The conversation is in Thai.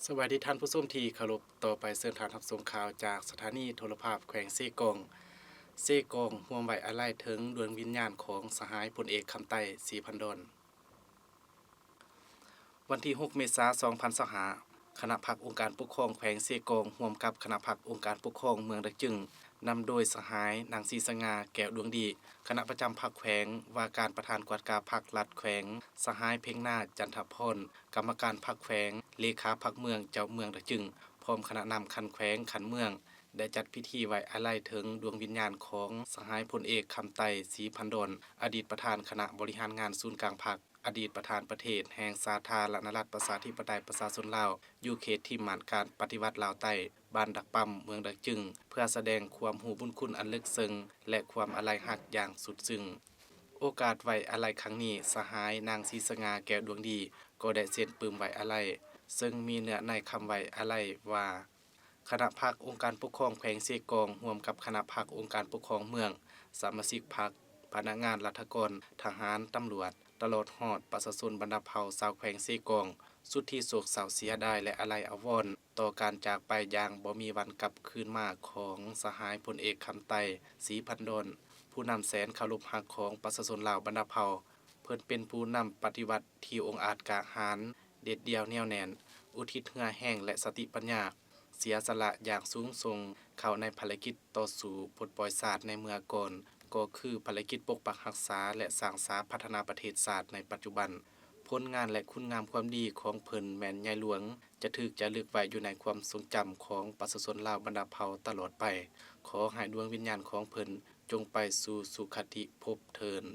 สวัสดีท่านผู้ชมที่เคารพต่อไปเสิญทานรับชมข่าวจากสถานีโทรภาพแขวงเซกงห่วมไว้อาลัยถึงดวงวิญญาณของสหายพลเอกคำไต้ศรีพันดอนวันที่6เมษายน2025คณะพรรคองค์การปกครองแขวงเซกงร่วมกับคณะพรรคองค์การปกครองเมืองดะจึงนำโดยสหายนางศรีสง่าแก้วดวงดีคณะประจำพรรคแขวงว่าการประธานกวาดกาพรรครัฐแขวงสหายเพ็งนาถจันทพรกรรมการพรรคแขวงเลขาพรรคเมืองเจ้าเมืองดะจึงพร้อมคณะนำคันแขวงขันเมืองได้จัดพิธีไว้อาลัยถึงดวงวิญญาณของสหายพลเอกคำไต้ศรีพันดอนอดีตประธานคณะบริหารงานศูนย์กลางพรรคอดีตประธานประเทศแห่งสาธารณรัฐประชาธิปไตยประชาชนลาวอยู่เขตที่หมานการปฏิวัติลาวใต้บ้านดักปั๊มเมืองดักจึงเพื่อแสดงความหูบุญคุณอันลึกซึ้งและความอาลัยหักอย่างสุดซึ้งโอกาสไว้อาลัยครั้งนี้สหายนางศรีสง่าแก้วดวงดีก็ได้เซ็นปึ้มไว้อาลัยซึ่งมีเนื้อในคำไว้อาลัยว่าคณะพรรคองค์การปกครองแขวงเซกองร่วมกับคณะพรรคองค์การปกครองเมืองสมาชิกพรรคพนักงานรัฐกรทหารตำรวจตลอดฮอดประชาชนบรรดาเผ่าชาวแขวงเซกองสุดที่โศกเศร้าเสียดายและอาลัยอาวรณ์ต่อการจากไปอย่างบ่มีวันกลับคืนมาของสหายพลเอกคำไต้ศรีพันดอนผู้นำแสนเคารพรักของประชาชนลาวบรรดาเผ่าเพิ่นเป็นผู้นำปฏิวัติที่องอาจกล้าหาญเด็ดเดี่ยวแน่วแน่นอุทิศเหงื่อแห้งและสติปัญญาเสียสละอย่างสูงส่งเข้าในภารกิจต่อสู้ปลดปล่อยชาติในเมื่อก่อนก็คือภารกิจปกปักรักษาและสร้างสาพัฒนาประเทศชาติในปัจจุบันผลงานและคุณงามความดีของเพิ่นแม่นใหญ่หลวงจะถูกจารึกไว้อยู่ในความทรงจำของประชาชนลาวบรรดาเผ่าตลอดไปขอให้ดวงวิญญาณของเพิ่นจงไปสู่สุคติภพเทิน